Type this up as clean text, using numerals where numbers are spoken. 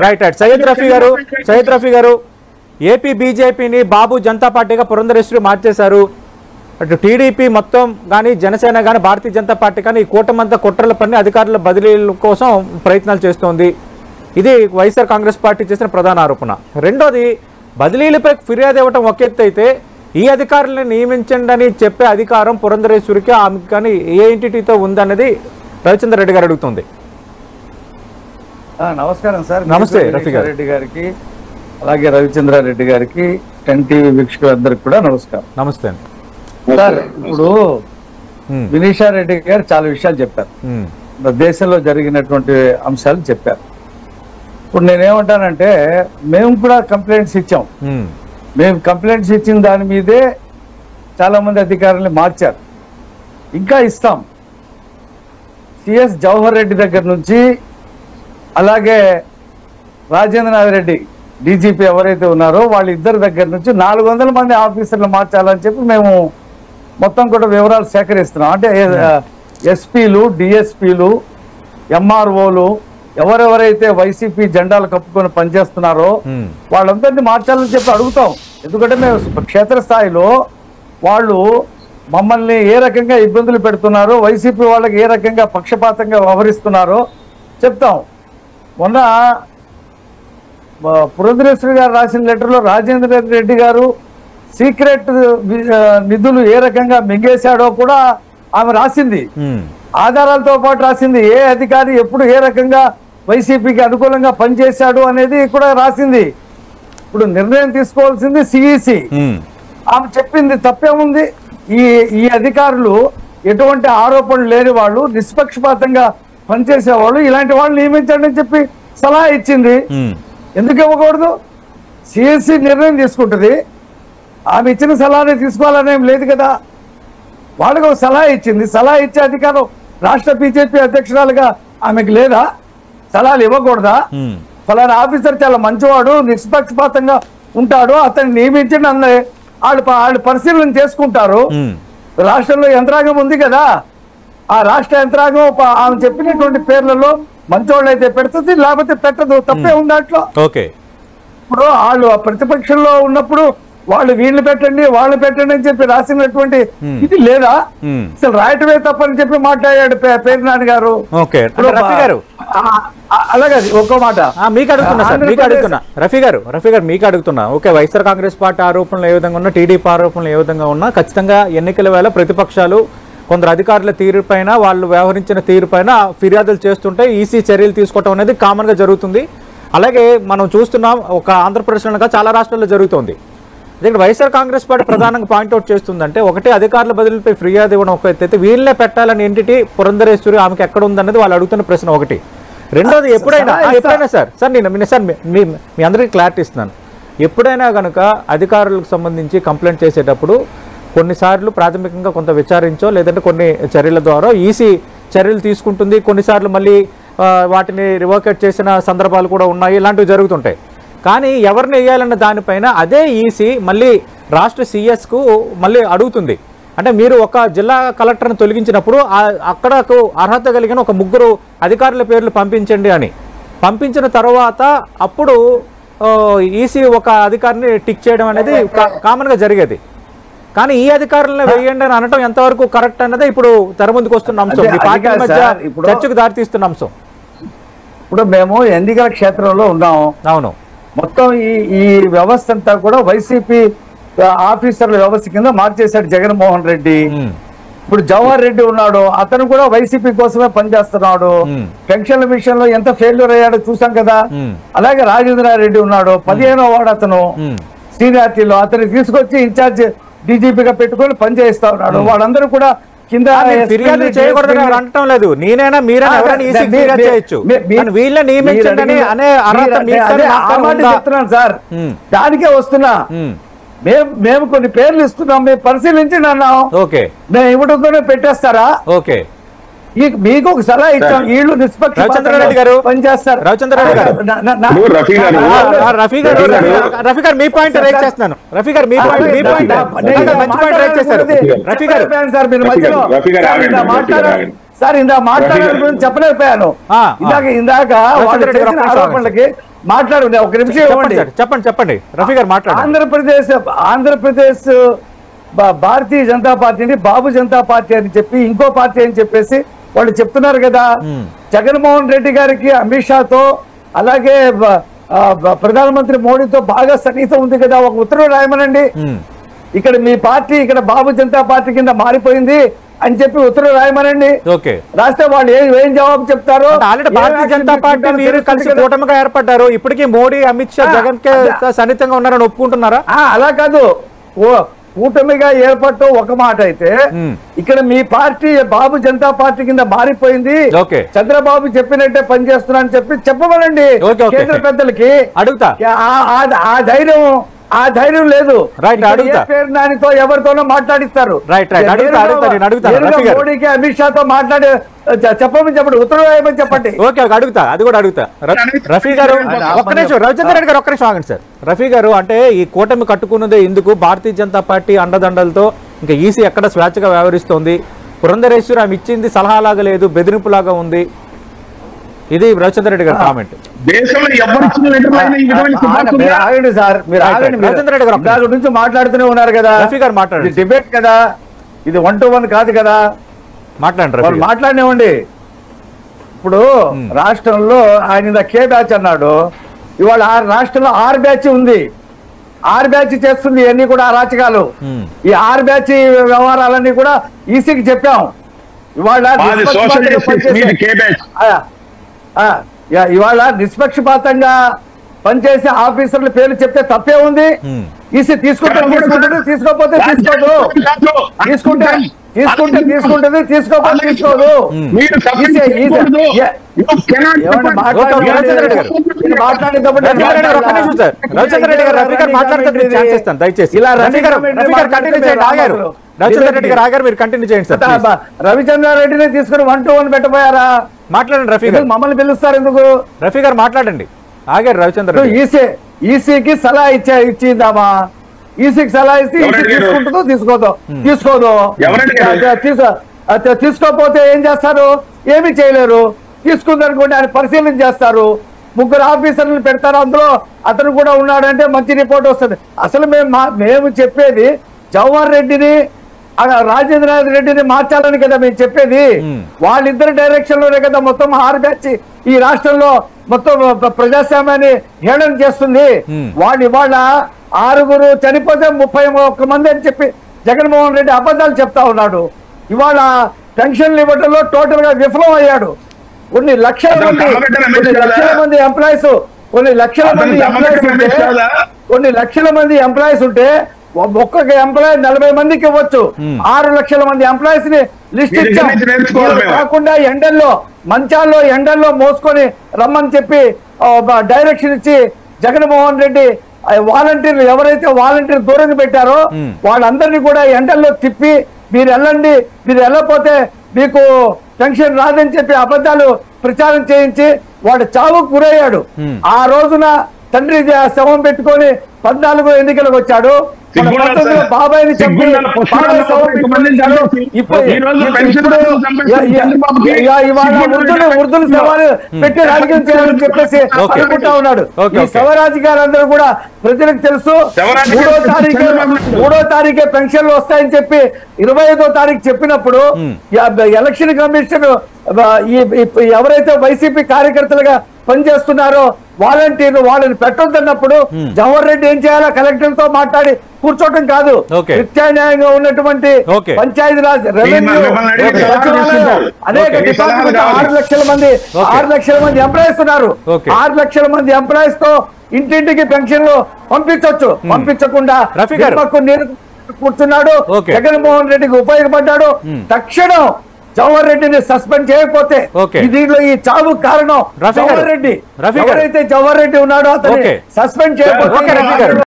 Right right Syed Rafi గారు AP బీజేపీని బాబు జనతా పార్టీగా పురంధరేశ్వరి మార్చేశారు. అటు టీడీపీ మొత్తం కానీ జనసేన కానీ భారతీయ జనతా పార్టీ కానీ ఈ కూటమంతా కుట్రల పని అధికారుల బదిలీల కోసం ప్రయత్నాలు చేస్తోంది. ఇది వైఎస్ఆర్ కాంగ్రెస్ పార్టీ చేసిన ప్రధాన ఆరోపణ. రెండోది బదిలీలపై ఫిర్యాదు ఇవ్వటం ఒక ఎత్తు అయితే ఈ అధికారులను నియమించండి అని చెప్పే అధికారం పురంధరేశ్వరికి ఆమె కానీ ఏ ఎంటిటీతో ఉందన్నది రవిచంద్ర రెడ్డి గారు అడుగుతుంది. నమస్కారం సార్. నమస్తే రఫీ రెడ్డి గారికి అలాగే రవిచంద్రారెడ్డి గారికి ఎన్టీవీ వీక్షకులందరికీ కూడా నమస్కారం. నమస్తే అండి సార్. ఇప్పుడు వినీషా రెడ్డి గారు చాలా విషయాలు చెప్పారు, దేశంలో జరిగినటువంటి అంశాలు చెప్పారు. ఇప్పుడు నేనేమంటానంటే మేము కూడా కంప్లైంట్స్ ఇచ్చాం. మేము కంప్లైంట్స్ ఇచ్చిన దాని మీదే చాలా మంది అధికారుల్ని మార్చారు, ఇంకా ఇస్తాం. సిఎస్ జవహర్ రెడ్డి దగ్గర నుంచి అలాగే రాజేంద్రనాథ్ రెడ్డి డీజీపీ ఎవరైతే ఉన్నారో వాళ్ళిద్దరి దగ్గర నుంచి 400 మంది ఆఫీసర్లు మార్చాలని చెప్పి మేము మొత్తం కూడా వివరాలు సేకరిస్తున్నాం. అంటే ఎస్పీలు, డిఎస్పీలు, ఎంఆర్ఓలు ఎవరెవరైతే వైసీపీ జెండాలు కప్పుకొని పనిచేస్తున్నారో వాళ్ళందరినీ మార్చాలని చెప్పి అడుగుతాం. ఎందుకంటే మేము క్షేత్రస్థాయిలో వాళ్ళు మమ్మల్ని ఏ రకంగా ఇబ్బందులు పెడుతున్నారో, వైసీపీ వాళ్ళకి ఏ రకంగా పక్షపాతంగా వ్యవహరిస్తున్నారో చెప్తాం. మొన్న పురంధరేశ్వరి గారు రాసిన లెటర్లో రాజేంద్ర రెడ్డి గారు సీక్రెట్ నిధులు ఏ రకంగా మింగేశాడో కూడా ఆమె రాసింది, ఆధారాలతో పాటు రాసింది. ఏ అధికారి ఎప్పుడు ఏ రకంగా వైసీపీకి అనుకూలంగా పనిచేశాడు అనేది కూడా రాసింది. ఇప్పుడు నిర్ణయం తీసుకోవాల్సింది సిఈసి. ఆమె చెప్పింది తప్పేముంది? ఈ అధికారులు ఎటువంటి ఆరోపణలు లేని వాళ్ళు, నిష్పక్షపాతంగా పనిచేసేవాళ్ళు, ఇలాంటి వాళ్ళు నియమించండి అని చెప్పి సలహా ఇచ్చింది. ఎందుకు ఇవ్వకూడదు? సిఎస్సి నిర్ణయం తీసుకుంటుంది, ఆమె ఇచ్చిన సలహాని తీసుకోవాలని ఏం లేదు కదా. వాళ్ళకి ఒక సలహా ఇచ్చింది, సలహా ఇచ్చే అధికారం రాష్ట్ర బీజేపీ అధ్యక్షురాలుగా ఆమెకు లేదా? సలహాలు ఇవ్వకూడదా? ఫలానా ఆఫీసర్ చాలా మంచివాడు, నిష్పక్షపాతంగా ఉంటాడు, అతన్ని నియమించండి అన్న వాళ్ళు పరిశీలన చేసుకుంటారు. రాష్ట్రంలో యంత్రాంగం ఉంది కదా, ఆ రాష్ట్ర యంత్రాంగం ఆమె చెప్పినటువంటి పేర్లలో మంచోళ్ళు అయితే పెడుతుంది, లేకపోతే పెట్టదు. తప్పే ఉంది దాంట్లో. ఇప్పుడు వాళ్ళు ప్రతిపక్షంలో ఉన్నప్పుడు వాళ్ళు వీళ్ళు పెట్టండి వాళ్ళు పెట్టండి అని చెప్పి రాసినటువంటి ఇది లేదా? అసలు రాయటమే తప్పని చెప్పి మాట్లాడాడు పేర్నాని గారు. అలాగే ఒక్కో మాట మీకు అడుగుతున్నా రఫీ గారు మీకు అడుగుతున్నా. ఓకే, వైఎస్ఆర్ కాంగ్రెస్ పార్టీ ఆరోపణలు ఏ విధంగా ఉన్నా, టీడీపీ ఆరోపణలు ఏ విధంగా ఉన్నా, ఖచ్చితంగా ఎన్నికల వేళ ప్రతిపక్షాలు కొందరు అధికారుల తీరుపైన, వాళ్ళు వ్యవహరించిన తీరుపైన ఫిర్యాదులు చేస్తుంటే ఈసీ చర్యలు తీసుకోవటం అనేది కామన్గా జరుగుతుంది. అలాగే మనం చూస్తున్నాం, ఒక ఆంధ్రప్రదేశ్లో చాలా రాష్ట్రాల్లో జరుగుతుంది. ఇక్కడ వైఎస్ఆర్ కాంగ్రెస్ పార్టీ ప్రధానంగా పాయింట్అవుట్ చేస్తుందంటే, ఒకటి అధికారుల బదిలీపై ఫిర్యాదు ఇవ్వడం ఒక ఎత్తైతే, వీళ్ళే పెట్టాలని ఎంటిటీ పురంధరేశ్వరి ఆమెకి ఎక్కడ ఉందన్నది వాళ్ళు అడుగుతున్న ప్రశ్న ఒకటి. రెండోది, ఎప్పుడైనా సార్ మీ అందరికీ క్లారిటీ ఇస్తున్నాను. ఎప్పుడైనా కనుక అధికారులకు సంబంధించి కంప్లైంట్ చేసేటప్పుడు కొన్నిసార్లు ప్రాథమికంగా కొంత విచారించో లేదంటే కొన్ని చర్యల ద్వారా ఈసీ చర్యలు తీసుకుంటుంది. కొన్నిసార్లు మళ్ళీ వాటిని రివోకేట్ చేసిన సందర్భాలు కూడా ఉన్నాయి, ఇలాంటివి జరుగుతుంటాయి. కానీ ఎవరిని వేయాలన్న దానిపైన అదే ఈసీ మళ్ళీ రాష్ట్ర సిఎస్కు మళ్ళీ అడుగుతుంది. అంటే మీరు ఒక జిల్లా కలెక్టర్ని తొలగించినప్పుడు అక్కడకు అర్హత కలిగిన ఒక 3 అధికారుల పేర్లు పంపించండి అని పంపించిన తర్వాత అప్పుడు ఈసీ ఒక అధికారిని టిక్ చేయడం అనేది కామన్గా జరిగేది. కానీ ఈ అధికారులను వేయండి అని అనటం ఎంతవరకు కరెక్ట్ అన్నదే ఇప్పుడు తెర ముందుకు వస్తున్న అంశం, ఈ పార్టీల మధ్య చర్చకు దారితీస్తున్న అంశం. ఇప్పుడు మేము ఎన్నికల క్షేత్రంలో ఉన్నాము. అవును, మొత్తం ఈ వ్యవస్థ అంతా కూడా వైసీపీ ఆఫీసర్ల వ్యవస్థ కింద మార్చేశాడు జగన్మోహన్ రెడ్డి. ఇప్పుడు జవహర్ రెడ్డి ఉన్నాడు, అతను కూడా వైసీపీ కోసమే పనిచేస్తున్నాడు. పెన్షన్ల విషయంలో ఎంత ఫెయిల్యూర్ అయ్యాడో చూసాం కదా. అలాగే రాజేంద్ర రెడ్డి ఉన్నాడు, 15వ వాడు అతను సీనియారిటీలో, అతన్ని తీసుకొచ్చి ఇన్ఛార్జ్ డీజీపీగా పెట్టుకొని పనిచేస్తా ఉన్నాడు. వాళ్ళందరూ కూడా కింద ఫిర్యాదు చేయకూడదని ఎవరు అనటం లేదు. నేనైనా మీరైనా ఎవరైనా ఈసీ ఫిర్యాదు చేయొచ్చు, వీళ్ళని నియమించండి అనే అర్హత చెప్తున్నాను సార్. దానికే వస్తున్నా. మేము కొన్ని పేర్లు ఇస్తున్నాం, మేము పరిశీలించండి అన్నాం. ఓకే, మేము ఇవ్వడంతోనే పెట్టేస్తారా? ఓకే, మీకు ఒక సలహా ఇచ్చాం, వీళ్ళు రవిచంద్రారెడ్డి గారు రఫీ గారు మీ పాయింట్ రైట్ చేస్తున్నాను. రఫీ గారు మీ పాయింట్ మంచి పాయింట్ రైట్ చేస్తారు. రఫీ గారు సార్ ఇందాక మాట్లాడారు గురించి చెప్పలేకపోయాను. ఇందాక వాళ్ళు చేసిన ఆరోపణలకి మాట్లాడు. ఒక నిమిషం ఇవ్వండి. చెప్పండి రఫీ గారు మాట్లాడు. ఆంధ్రప్రదేశ్ భారతీయ జనతా పార్టీని బాబు జనతా పార్టీ అని చెప్పి ఇంకో పార్టీ అని చెప్పేసి వాళ్ళు చెప్తున్నారు కదా. జగన్మోహన్ రెడ్డి గారికి అమిత్ షాతో అలాగే ప్రధానమంత్రి మోడీతో బాగా సన్నిహితం ఉంది కదా. ఒక ఉత్తర్వు రాయమనండి. ఇక్కడ మీ పార్టీ ఇక్కడ బాబు జనతా పార్టీ కింద మారిపోయింది అని చెప్పి ఉత్తర్వు రాయమనండి. రాస్తే వాళ్ళు ఏం జవాబు చెప్తారు. భారతీయ జనతా పార్టీ మీరు కలిసి కూటమిగా ఏర్పడ్డారు. ఇప్పటికీ మోడీ అమిత్ షా జగన్ కే సన్నిహితంగా ఉన్నారని ఒప్పుకుంటున్నారా? అలా కాదు, కూటమిగా ఏర్పడటం ఒక మాట అయితే ఇక్కడ మీ పార్టీ బాబు జనతా పార్టీ కింద మారిపోయింది, చంద్రబాబు చెప్పినట్టే పనిచేస్తున్నా అని చెప్పి చెప్పమనండి కేంద్ర పెద్దలకి. అడుగుతా. ఆ ధైర్యం లేదు. దానితో ఎవరితోనో మాట్లాడిస్తారు. మోడీకి అమిత్ షాతో మాట్లాడి చెప్పమని చెప్పండి, ఉత్తర్వు వేయమని చెప్పండి. అడుగుతా, అది కూడా అడుగుతా. రఫీ గారు ఒక్క నిమిషం, రవిచంద్ర రెడ్డి గారు ఒక్క నిమిషం ఆగండి సార్. రఫీ గారు, అంటే ఈ కూటమి కట్టుకున్నదే ఎందుకు? భారతీయ జనతా పార్టీ అండదండలతో ఇంకా ఈసీ ఎక్కడ స్వేచ్ఛగా వ్యవహరిస్తోంది. పురంధరేశ్వరి ఆమె ఇచ్చింది సలహాలాగా లేదు, బెదిరింపులాగా ఉంది. ఇది రవిచంద్ర రెడ్డి గారి కామెంట్. గురించి మాట్లాడుతూనే ఉన్నారు కదా. రఫీ గారు మాట్లాడండి. డిబేట్ కదా ఇది, 1-to-1 కాదు కదా. మాట్లాడండి, మాట్లాడినివ్వండి. ఇప్పుడు రాష్ట్రంలో ఆయన కే బ్యాచ్ అన్నాడు, ఇవాళ రాష్ట్రంలో 6 బ్యాచ్ ఉంది. 6 బ్యాచ్ చేస్తుంది ఇవన్నీ కూడా అరాచకాలు. ఈ 6 బ్యాచ్ వ్యవహారాలన్నీ కూడా ఈసీకి చెప్పాం. ఇవాళ నిష్పక్షపాతంగా పనిచేసే ఆఫీసర్ల పేర్లు చెప్తే తప్పే ఉంది. ఈసీ తీసుకుంటుంది, తీసుకోకపోతే తీసుకోదు. తీసుకుంటుంది, తీసుకోకపోతే తీసుకోదు. రవిచంద్రారెడ్డిని తీసుకుని 1-to-1 పెట్టబోయారా? మాట్లాడండి రఫీ గారు. మమ్మల్ని పిలుస్తారు ఎందుకు? రఫీ గారు మాట్లాడండి. ఆగారు రవిచంద్ర. ఈసీకి సలహా ఇచ్చిందామా? ఈసీకి సలహా ఇస్తే తీసుకుంటుందో తీసుకోదు. తీసుకోకపోతే ఏం చేస్తారు? ఏమి చేయలేరు. తీసుకుందనుకోండి ఆయన పరిశీలన చేస్తారు. 3 ఆఫీసర్లు పెడతారు, అందులో అతను కూడా ఉన్నాడంటే మంచి రిపోర్ట్ వస్తుంది. అసలు మేము చెప్పేది జవహర్ రెడ్డిని రాజేంద్రనాథ్ రెడ్డిని మార్చాలని కదా మేము చెప్పేది. వాళ్ళిద్దరి డైరెక్షన్ లోనే కదా మొత్తం 6 బ్యాచ్ ఈ రాష్ట్రంలో మొత్తం ప్రజాస్వామ్యాన్ని హేళన చేస్తుంది. వాళ్ళు ఇవాళ 6 చనిపోతే 31 మంది అని చెప్పి జగన్మోహన్ రెడ్డి అబద్ధాలు చెప్తా ఉన్నాడు. ఇవాళ పెన్షన్లు ఇవ్వడంలో టోటల్ గా విఫలం అయ్యాడు. కొన్ని లక్షల మంది ఎంప్లాయీస్ ఉంటే ఒక్కొక్క ఎంప్లాయీ 40 మందికి ఇవ్వచ్చు. 6 లక్షల మంది ఎంప్లాయీస్ ని లిస్ట్ ఇచ్చాం. కాకుండా మంచాల్లో ఎండల్లో మోసుకొని రమ్మని చెప్పి డైరెక్షన్ ఇచ్చి జగన్మోహన్ రెడ్డి వాలంటీర్లు ఎవరైతే వాలంటీర్ దూరంగా పెట్టారో వాళ్ళందరినీ కూడా ఎండల్లో తిప్పి మీరు వెళ్ళండి, మీరు వెళ్ళకపోతే మీకు పెన్షన్ రాదని చెప్పి అబద్ధాలు ప్రచారం చేయించి వాడు చావుకు గురయ్యాడు. ఆ రోజున తండ్రి శవం పెట్టుకొని 14 ఎన్నికలకు వచ్చాడు. బాబాయిని చెప్పి వృద్ధులు సవాలు పెట్టి రాజకీయం చేయాలని చెప్పేసి అనుకుంటా ఉన్నాడు. ఈ శవరాజకీయాలందరూ కూడా ప్రజలకు తెలుసు. 3వ తారీఖే పెన్షన్లు వస్తాయని చెప్పి 25వ తారీఖు చెప్పినప్పుడు ఎలక్షన్ కమిషన్ ఎవరైతే వైసీపీ కార్యకర్తలుగా పనిచేస్తున్నారో వాలంటీర్లు వాళ్ళని పెట్టొద్దన్నప్పుడు జవహర్ రెడ్డి ఏం చేయాలో కలెక్టర్ తో మాట్లాడి కూర్చోవటం కాదు. నిత్యాన్యాయంగా ఉన్నటువంటి పంచాయతీరాజ్, రెవెన్యూ, అనేక డిపార్ట్మెంట్ 6 లక్షల మంది ఎంప్లాయీస్ ఉన్నారు. 6 లక్షల మంది ఎంప్లాయీస్ తో ఇంటింటికి పెన్షన్లు పంపించవచ్చు. పంపించకుండా నేను కూర్చున్నాడు. జగన్మోహన్ రెడ్డికి ఉపయోగపడ్డాడు. తక్షణం జవహర్ రెడ్డిని సస్పెండ్ చేయకపోతే దీంట్లో ఈ చావు కారణం జవహర్ రెడ్డి. ఎవరైతే జవహర్ రెడ్డి ఉన్నాడో అతన్ని సస్పెండ్ చేయకపోతే